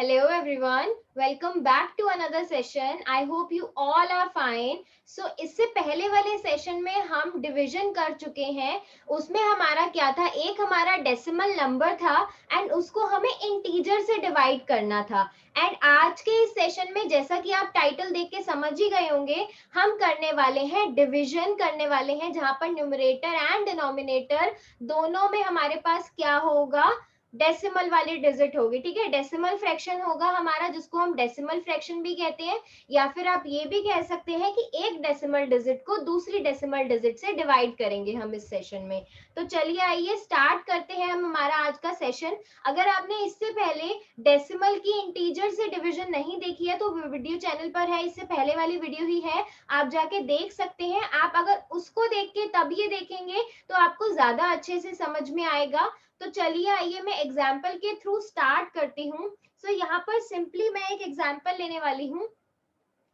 Hello everyone, welcome back to another session. I hope you all are fine. So इससे पहले वाले session में हम डिवीजन कर चुके हैं. उसमें हमारा क्या था, एक हमारा डेसिमल नंबर था एंड उसको हमें इंटीजर से डिवाइड करना था. एंड आज के इस सेशन में जैसा कि आप टाइटल देख के समझ ही गए होंगे, हम करने वाले हैं डिवीजन करने वाले हैं, जहां पर न्यूमरेटर एंड डिनोमिनेटर दोनों में हमारे पास क्या होगा, डेसिमल वाली डिजिट होगी. ठीक है, डेसिमल फ्रैक्शन होगा हमारा, जिसको हम डेसिमल फ्रैक्शन भी कहते हैं, या फिर आप ये भी कह सकते हैं कि एक डेसिमल डिजिट को दूसरी डेसिमल डिजिट से डिवाइड करेंगे हम इस सेशन में. तो चलिए आइए स्टार्ट करते हैं हम हमारा आज का सेशन. अगर आपने इससे पहले डेसिमल की इंटीजर से डिवीजन नहीं देखी है तो वीडियो चैनल पर है, इससे पहले वाली वीडियो ही है, आप जाके देख सकते हैं. आप अगर उसको देख के तब ये देखेंगे तो आपको ज्यादा अच्छे से समझ में आएगा. तो चलिए आइए मैं एग्जाम्पल के थ्रू स्टार्ट करती हूँ. सो यहाँ पर सिंपली मैं एक एग्जाम्पल लेने वाली हूँ.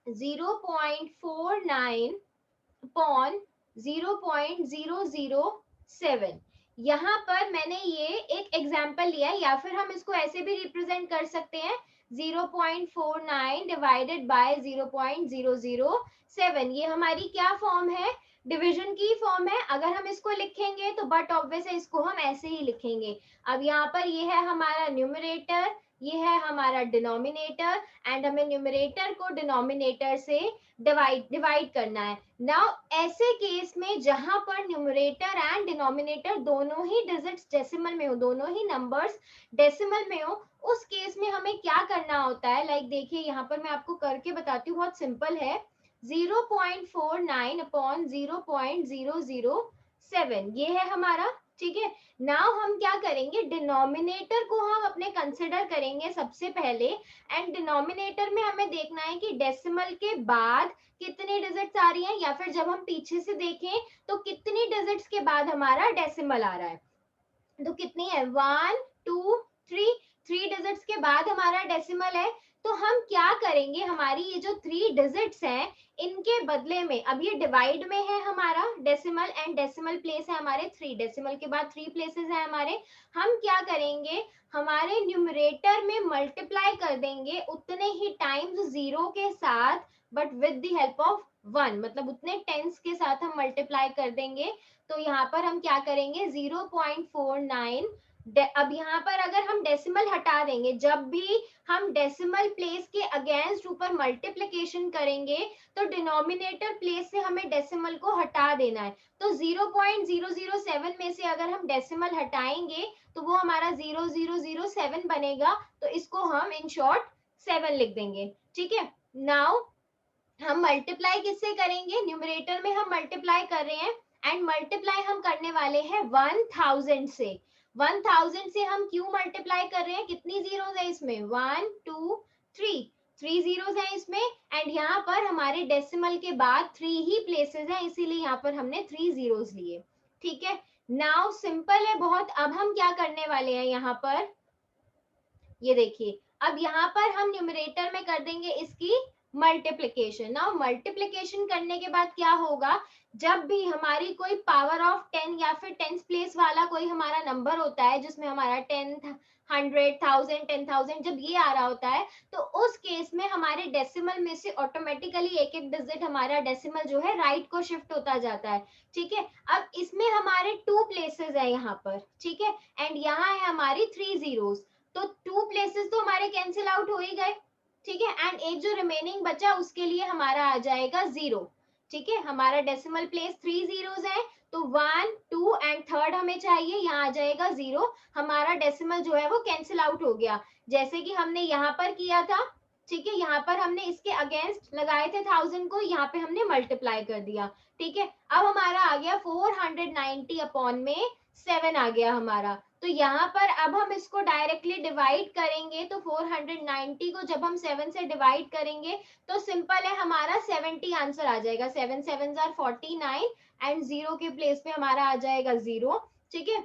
0.49 अपॉन 0.007. यहाँ पर मैंने ये एक एग्जाम्पल लिया है, या फिर हम इसको ऐसे भी रिप्रेजेंट कर सकते हैं 0.49 डिवाइडेड बाय 0.007. ये हमारी क्या फॉर्म है, डिवीजन की फॉर्म है. अगर हम इसको लिखेंगे तो बट ऑब्वियस है, इसको हम ऐसे ही लिखेंगे. अब यहाँ पर ये है हमारा न्यूमरेटर, ये है हमारा डिनोमिनेटर, एंड हमें न्यूमरेटर को डिनोमिनेटर से डिवाइड करना है. नाउ ऐसे केस में जहां पर न्यूमरेटर एंड डिनोमिनेटर दोनों ही डिजिट्स डेसिमल में हो, दोनों ही नंबर्स डेसिमल में हो, उस केस में हमें क्या करना होता है. लाइक देखिए यहाँ पर मैं आपको करके बताती हूँ, बहुत सिंपल है. 0.49 अपॉन 0.007 ये है हमारा. ठीक है, नाउ हम क्या करेंगे, डिनोमिनेटर को हम अपने कंसिडर करेंगे सबसे पहले. एंड डिनोमिनेटर में हमें देखना है कि डेसिमल के बाद कितनी डिजिट्स आ रही हैं, या फिर जब हम पीछे से देखें तो कितनी डिजिट्स के बाद हमारा डेसिमल आ रहा है. तो कितनी है, 1 2 3, 3 डिजिट्स के बाद हमारा डेसिमल है. तो हम क्या करेंगे, हमारी ये जो 3 डिजिट्स हैं इनके बदले में, अब ये डिवाइड में है हमारा डेसिमल, एंड डेसिमल प्लेस है हमारे 3, डेसिमल के बाद 3 प्लेसेस है हमारे. हम क्या करेंगे, हमारे न्यूमरेटर में मल्टीप्लाई कर देंगे उतने ही टाइम्स जीरो के साथ, but with the help of 1, मतलब उतने टेंस के साथ हम मल्टीप्लाई कर देंगे. तो यहाँ पर हम क्या करेंगे, 0.49. अब यहाँ पर अगर हम डेसिमल हटा देंगे, जब भी हम डेसिमल प्लेस के अगेंस्ट ऊपर मल्टीप्लिकेशन करेंगे तो डिनोमिनेटर प्लेस से हमें डेसिमल को हटा देना है. तो 0.007 में से अगर हम डेसिमल हटाएंगे तो वो हमारा 0007 बनेगा. तो इसको हम इन शॉर्ट 7 लिख देंगे. ठीक है, नाउ हम मल्टीप्लाई किससे करेंगे, न्यूमरेटर में हम मल्टीप्लाई कर रहे हैं, एंड मल्टीप्लाई हम करने वाले हैं 1000 से. 1000 से हम क्यों मल्टीप्लाई कर रहे हैं, कितनी जीरोस है इसमें, 1 2 3, 3 जीरोस है इसमें. एंड यहाँ पर हमारे डेसिमल के बाद 3 ही प्लेसेस हैं, इसीलिए यहाँ पर हमने 3 जीरोस लिए. ठीक है, नाउ सिंपल है बहुत. अब हम क्या करने वाले हैं यहाँ पर, ये देखिए, अब यहाँ पर हम न्यूमरेटर में कर देंगे इसकी मल्टीप्लिकेशन. नाउ मल्टीप्लिकेशन करने के बाद क्या होगा, जब भी हमारी कोई पावर ऑफ 10 या फिर टेंथ प्लेस वाला कोई हमारा नंबर होता है, जिसमें हमारा 10, 100, 1000, 10,000 जब ये आ रहा होता है, तो उस केस में हमारे डेसिमल में से ऑटोमेटिकली एक एक डिजिट हमारा डेसिमल जो है राइट को शिफ्ट होता जाता है. ठीक है, अब इसमें हमारे 2 प्लेसेस है यहाँ पर. ठीक है, एंड यहाँ है हमारी 3 जीरोस. तो 2 प्लेसेस तो हमारे कैंसिल आउट हो ही गए. ठीक है, एंड एक जो रिमेनिंग बचा उसके लिए हमारा आ जाएगा 0. ठीक है, हमारा डेसिमल प्लेस 3 जीरोस है, तो 1 2 एंड थर्ड हमें चाहिए, यहाँ आ जाएगा 0. हमारा डेसिमल जो है वो कैंसिल आउट हो गया, जैसे कि हमने यहाँ पर किया था. ठीक है, यहाँ पर हमने इसके अगेंस्ट लगाए थे 1000 को, यहाँ पे हमने मल्टीप्लाई कर दिया. ठीक है, अब हमारा आ गया 490 अपॉन में 7 आ गया हमारा. तो यहाँ पर अब हम इसको डायरेक्टली डिवाइड करेंगे, तो 490 को जब हम 7 से डिवाइड करेंगे तो सिंपल है, हमारा 70 आंसर आ जाएगा. 7 7 49 एंड 0 के प्लेस पे हमारा आ जाएगा 0. ठीक है,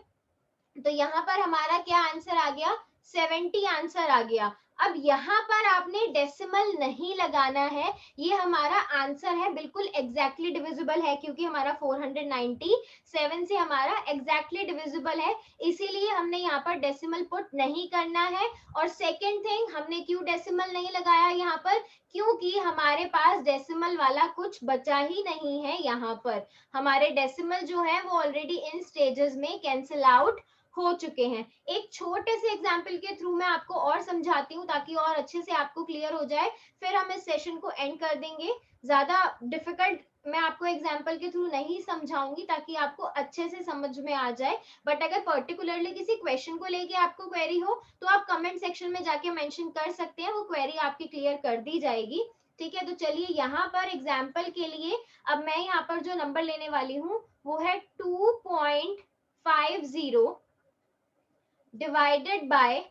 तो यहाँ पर हमारा क्या आंसर आ गया, 70 आंसर आ गया. अब यहाँ पर आपने डेसिमल नहीं लगाना है, ये हमारा आंसर है, बिल्कुल एग्जैक्टली डिविजिबल है क्योंकि हमारा 497 से हमारा एग्जैक्टली डिविजिबल है, इसीलिए हमने यहाँ पर डेसिमल पुट नहीं करना है। और सेकेंड थिंग, हमने क्यों डेसिमल नहीं लगाया यहाँ पर, क्योंकि हमारे पास डेसिमल वाला कुछ बचा ही नहीं है। यहाँ पर हमारे डेसिमल जो है वो ऑलरेडी इन स्टेजेस में कैंसिल आउट हो चुके हैं। एक छोटे से एग्जाम्पल के थ्रू मैं आपको और समझाती हूँ ताकि और अच्छे से आपको क्लियर हो जाए, फिर हम इस सेशन को एंड कर देंगे। ज्यादा डिफिकल्ट मैं आपको एग्जाम्पल के थ्रू नहीं समझाऊंगी ताकि आपको अच्छे से समझ में आ जाए, बट अगर पर्टिकुलरली किसी क्वेश्चन को लेके आपको क्वेरी हो तो आप कमेंट सेक्शन में जाके मेंशन कर सकते हैं, वो क्वेरी आपकी क्लियर कर दी जाएगी। ठीक है, तो चलिए यहाँ पर एग्जाम्पल के लिए अब मैं यहाँ पर जो नंबर लेने वाली हूँ वो है 2.50 डिवाइडेड बाय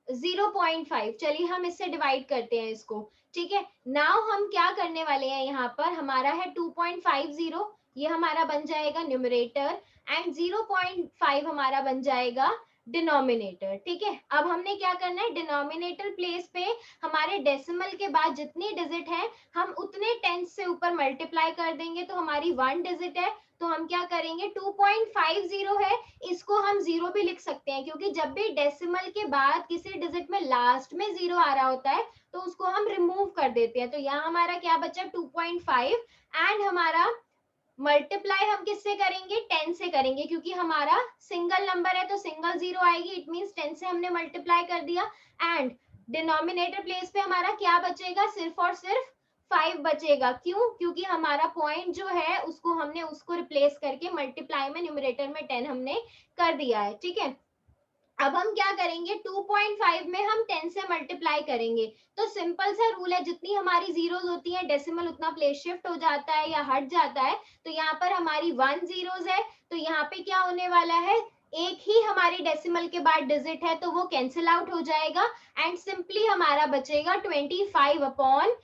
0.5। चलिए हम इससे डिवाइड करते हैं इसको। ठीक है, नाउ हम क्या करने वाले हैं, यहाँ पर हमारा है 2.50, ये हमारा बन जाएगा न्यूमरेटर एंड 0.5 हमारा बन जाएगा डिनोमिनेटर। ठीक है, अब हमने क्या करना है, डिनोमिनेटर प्लेस पे हमारे डेसिमल के बाद जितनी डिजिट है हम उतने टेंस से ऊपर मल्टीप्लाई कर देंगे, तो हमारी 1 डिजिट है तो हम क्या करेंगे, 2.50 है, इसको हम जीरो भी लिख सकते हैं क्योंकि जब भी डेसिमल के बाद किसी डिजिट में लास्ट में जीरो आ रहा होता है तो उसको हम रिमूव कर देते हैं। तो यहाँ हमारा क्या बचा, 2.5 एंड हमारा मल्टीप्लाई हम किससे करेंगे, 10 से करेंगे क्योंकि हमारा सिंगल नंबर है तो सिंगल जीरो आएगी, इट मींस 10 से हमने मल्टीप्लाई कर दिया। एंड डिनोमिनेटर प्लेस पे हमारा क्या बचेगा, सिर्फ और सिर्फ 5 बचेगा। क्यों, क्योंकि हमारा पॉइंट जो है उसको हमने उसको रिप्लेस करके मल्टीप्लाई में न्यूमरेटर में 10 हमने कर दिया है। ठीक है, अब हम क्या करेंगे, 2.5 में हम 10 से मल्टीप्लाई करेंगे, तो सिंपल सा रूल है, जितनी हमारी जीरोस होती है डेसिमल उतना प्लेस शिफ्ट हो जाता है या हट जाता है। तो यहाँ पर हमारी 1 जीरोस है तो यहाँ पे क्या होने वाला है, एक ही हमारी डेसिमल के बाद डिजिट है तो वो कैंसिल आउट हो जाएगा एंड सिंपली हमारा बचेगा 25/5।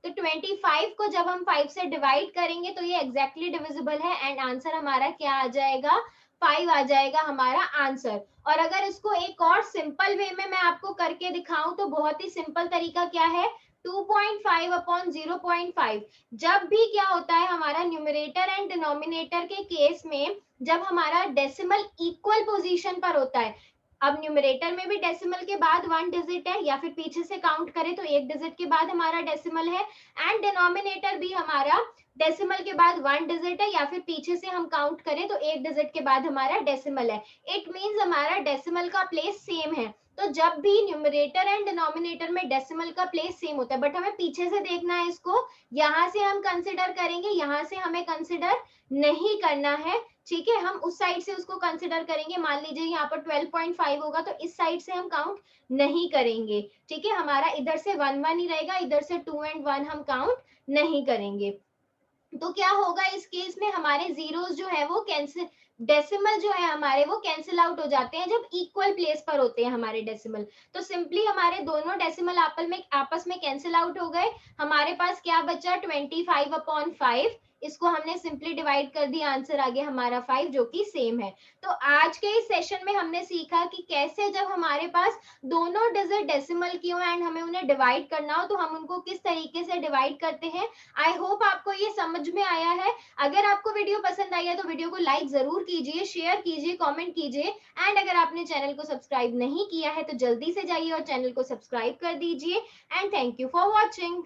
तो 25 को जब हम 5 से डिवाइड करेंगे तो ये एग्जैक्टली डिविजिबल है एंड आंसर हमारा क्या आ जाएगा, 5 आ जाएगा हमारा आंसर। और अगर इसको एक और सिंपल वे में मैं आपको करके दिखाऊं तो बहुत ही सिंपल तरीका क्या है, 2.5/0.5। जब भी क्या होता है हमारा न्यूमरेटर एंड डिनोमिनेटर के केस में, जब हमारा डेसिमल इक्वल पोजीशन पर होता है, अब न्यूमरेटर में भी डेसिमल के बाद 1 डिजिट है या फिर पीछे से काउंट करें तो 1 डिजिट के बाद हमारा डेसिमल है, एंड डिनोमिनेटर भी हमारा डेसिमल के बाद 1 डिजिट है या फिर पीछे से हम काउंट करें तो 1 डिजिट के बाद हमारा डेसिमल है। इट मींस हमारा डेसिमल का प्लेस सेम है। तो जब भी न्यूमरेटर एंड डिनोमिनेटर में डेसिमल का प्लेस सेम होता है, बट हमें पीछे से देखना है इसको, यहाँ से हम कंसिडर करेंगे, यहाँ से हमें कंसिडर नहीं करना है। ठीक है, हम उस साइड से उसको कंसिडर करेंगे, मान लीजिए यहाँ पर 12.5 होगा तो इस साइड से हम काउंट नहीं करेंगे। ठीक है, हमारा इधर से 1 1 ही रहेगा, इधर से 2 एंड 1 हम काउंट नहीं करेंगे। तो क्या होगा इस केस में, हमारे जीरोस जो है वो कैंसिल, डेसिमल जो है हमारे वो कैंसिल आउट हो जाते हैं जब इक्वल प्लेस पर होते हैं हमारे डेसिमल। तो सिंपली हमारे दोनों डेसिमल आपस में कैंसिल आउट हो गए, हमारे पास क्या बचा, 25/5। इसको हमने सिंपली डिवाइड कर दिया, आंसर आ गया हमारा 5 जो कि सेम है। तो आज के इस सेशन में हमने सीखा कि कैसे जब हमारे पास दोनों डिजिट डेसिमल की हो एंड हमें उन्हें डिवाइड करना हो तो हम उनको किस तरीके से डिवाइड करते हैं। आई होप आपको ये समझ में आया है। अगर आपको वीडियो पसंद आई है तो वीडियो को लाइक जरूर कीजिए, शेयर कीजिए, कमेंट कीजिए एंड अगर आपने चैनल को सब्सक्राइब नहीं किया है तो जल्दी से जाइए और चैनल को सब्सक्राइब कर दीजिए and thank you for watching.